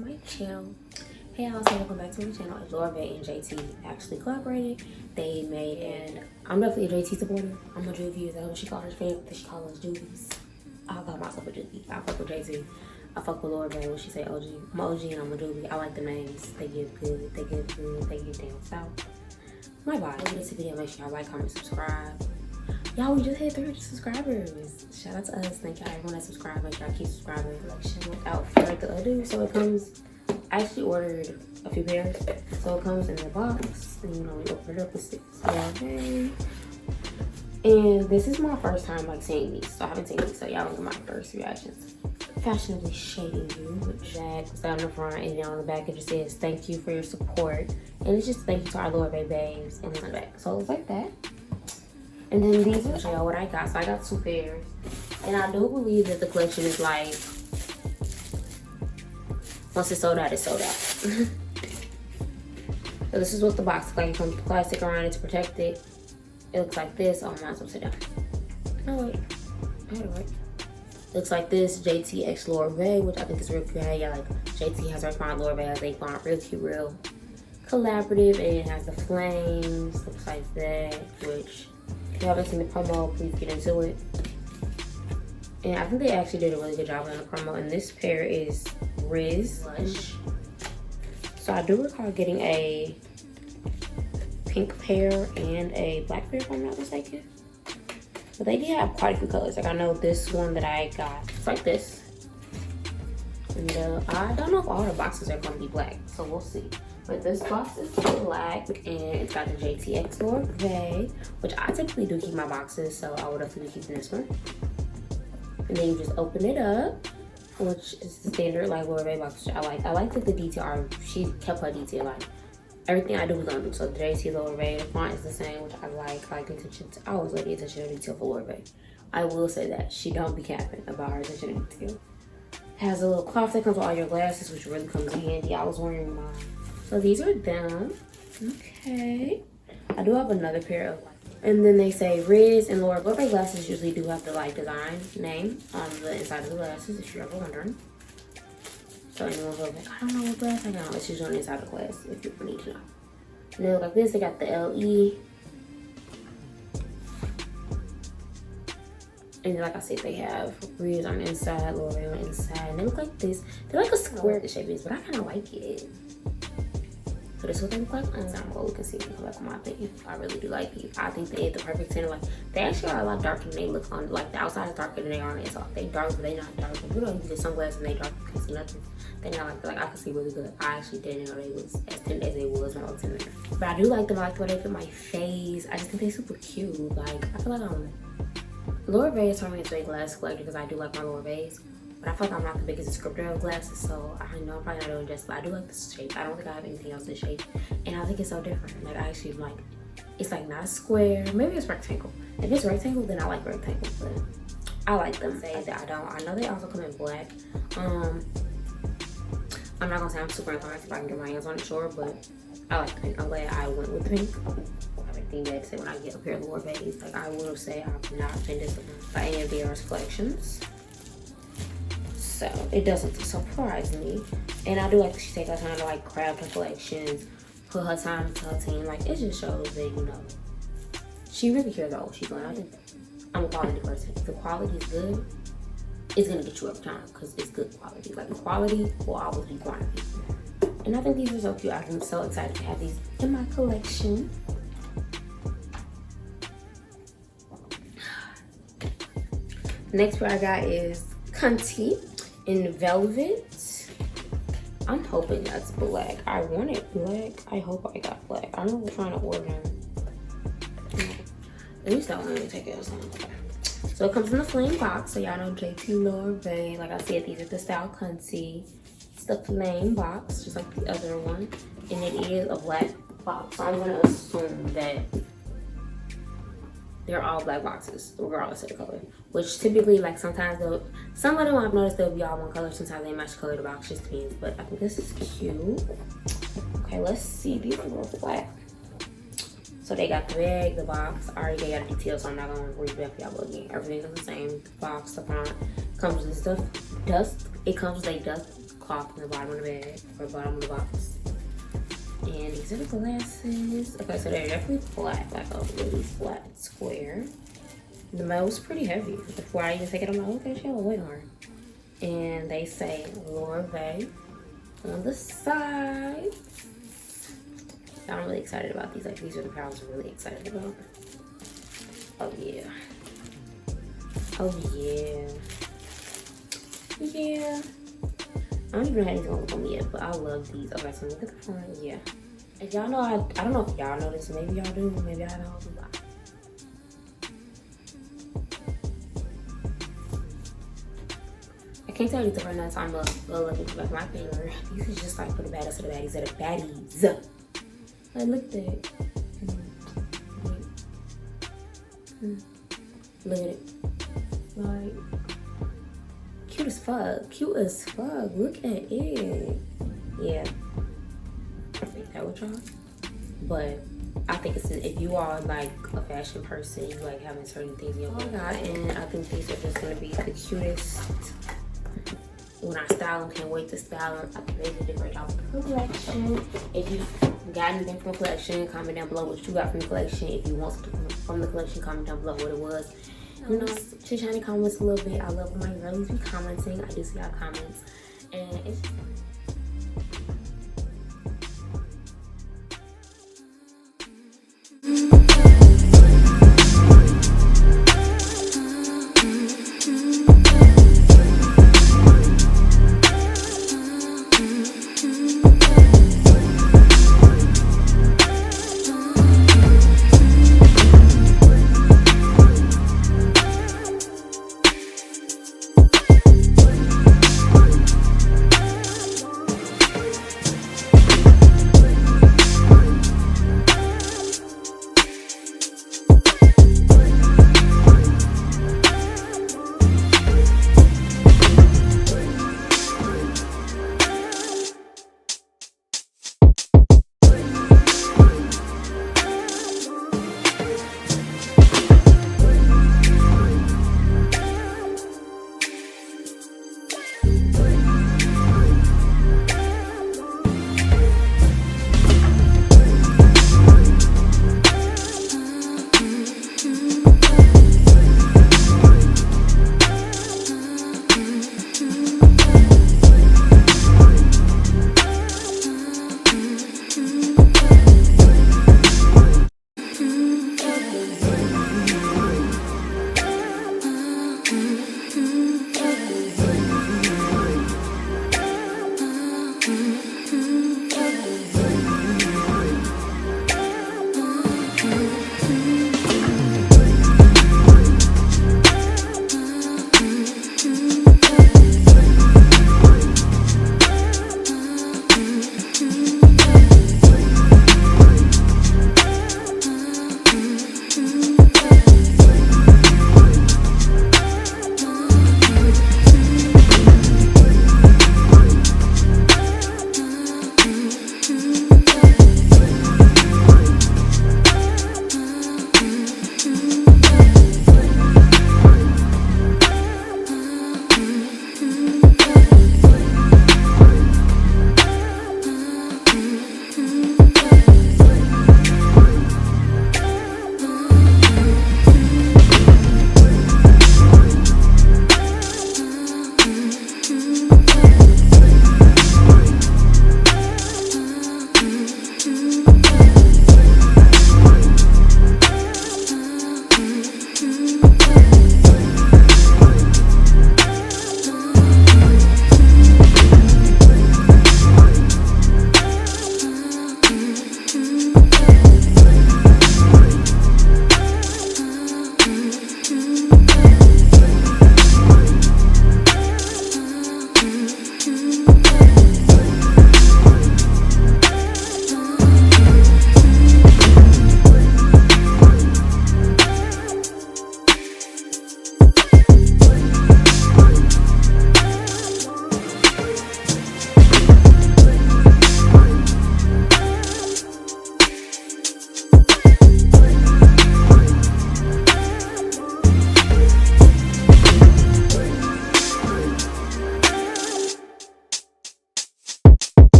to my channel. Hey y'all, so welcome back to my channel. Lorvae X JT actually collaborated. They made, and I'm definitely a JT supporter. I'm a Juvie, is that what she calls her fans? She calls us Juvies. I call myself a Juvie. I fuck with JT. I fuck with Lorvae when she say OG. I'm OG and I'm a Juvie. I like the names. They give good, they give good, they give down south. My body. If you like this video, make sure y'all like, comment, subscribe. Y'all, we just hit 300 subscribers. Shout out to us. Thank y'all everyone that subscribed. Make sure y'all keep subscribing. Without further ado, so it comes, I actually ordered a few pairs. So it comes in the box. And you know, we open it up with 6. Okay. And this is my first time like seeing these. So I haven't seen these. So y'all get my first reactions. Fashionably shading you with Jack. It's down the front, and then on the back it just says thank you for your support. And it's just thank you to our Lorvae babes. And then on the back. So it's like that. And then these will show y'all what I got. So I got 2 pairs. And I do believe that the collection is like, once it's sold out, it's sold out. So this is what the box looks like. It comes with plastic around it to protect it. It looks like this. Oh, mine's upside down. No, wait. I had it right. Looks like this. JT X Lorvae, which I think is real cute. Yeah, like JT has her font, Lorvae has a font. Real cute, real collaborative. And it has the flames. Looks like that, which... If you haven't seen the promo, please get into it. And I think they actually did a really good job on the promo. And this pair is Rizz Cunty. So I do recall getting a pink pair and a black pair, if I'm not mistaken. But they did have quite a few colors. Like I know this one that I got, it's like this. And I don't know if all the boxes are gonna be black, so we'll see. But this box is black and it's got the JT X Lorvae, which I typically do keep my boxes, so I would definitely be keeping this one. And then you just open it up, which is the standard like Lorvae box, which I like. I like that the detail, she kept her detail, like everything I do was on them. So the JT Lorvae, the font is the same, which I like the attention to, I always like the attention to detail for Lorvae. I will say that, she don't be capping about her attention to detail. Has a little cloth that comes with all your glasses, which really comes in handy. I was wearing mine. So these are them. Okay. I do have another pair of, and then they say Rizz and Lorvae glasses usually do have the like design name on the inside of the glasses, if you're ever wondering. So anyone's like, I don't know what glass I got. It's usually on the inside of the glass if you need to know. And they look like this. They got the LE. And then, like I said, they have Rizz on the inside, Lorvae on the inside. And they look like this. They're like a square, the shape is, but I kind of like it. So this is what they look like on the well, we can see them like, in my opinion. I really do like these. I think they hit the perfect center. Like they actually are a lot darker than they look on. Like the outside is darker than they are on the inside. They dark, but they not dark. If you don't use the sunglasses and they dark, you can see nothing. They not like I can see really good. I actually didn't know they was as thin as they was when I was in there. But I do like them. I like the way they fit my face. I just think they're super cute. Like I feel like Lorvae is turning into a glass collector because I do like my Lorvaes. But I feel like I'm not the biggest descriptor of glasses, so I know I'm probably not doing justice. But I do like this shape. I don't think I have anything else in shape. And I think it's so different. Like I actually like, it's like not a square. Maybe it's rectangle. If it's rectangle, then I like rectangle. But I like them. Say that I don't. I know they also come in black. I'm not gonna say I'm super inclined if I can get my hands on it, sure. But I like the pink. I'm glad I went with pink. Everything that I say when I get a pair of Lorvaes, like I will say I'm not offended by any of theirs collections. So it doesn't surprise me. And I do like that she takes her time to like craft her collections, put her time into her team. Like it just shows that, you know, she really cares about what she's doing. I think I'm a quality person. If the quality is good, it's gonna get you every time because it's good quality. Like quality will always be quantity. And I think these are so cute. I'm so excited to have these in my collection. Next pair I got is Cunty in velvet. I'm hoping that's black. I wanted black. I hope I got black. I know we're trying to order them. At least that one didn't take it as long. So it comes in the flame box. So y'all know JT Lorvae. Like I said, these are the style Cunty. It's the flame box, just like the other one. And it is a black box. So I'm gonna assume that they're all black boxes, regardless of the color. Which typically, like sometimes some of them I've noticed they'll be all one color. Sometimes they match color, the box just depends. But I think this is cute. Okay, let's see. These are both black. So they got the bag, the box. I already gave y'all the details, so I'm not gonna revamp y'all. But again, everything's the same. The box, the font, comes with stuff. Dust. It comes with a dust cloth on the bottom of the bag, or bottom of the box. And these are the glasses. Okay, so they're definitely flat, like a really flat square. The metal's pretty heavy. Before I even take it, I'm like, okay, she has a weight on her. And they say Lorvae on the side. I'm really excited about these. Like, these are the pals I'm really excited about. Oh yeah. Oh yeah. Yeah. I don't even know how these gonna look on me yet, but I love these. Okay, so look at the front. Yeah. If y'all know, I don't know if y'all know this. Maybe y'all do. Maybe I don't. I can't tell you the right now, so I'm gonna look at the back of my finger. These is just like for the baddest of the baddies that are baddies. Like, look at that. Look at it. Like, cute as fuck. Cute as fuck. Look at it. Yeah. I think that with y'all. But I think it's, if you are like a fashion person, you like having certain things in your life. And I think these are just gonna be the cutest. When I style them, can't wait to style them. I think they did a great job with the collection. If you got anything from the collection, comment down below what you got from the collection. If you want something from the collection, comment down below what it was. You know, chit-chatting comments a little bit. I love when my girlies be commenting. I do see our comments. And it's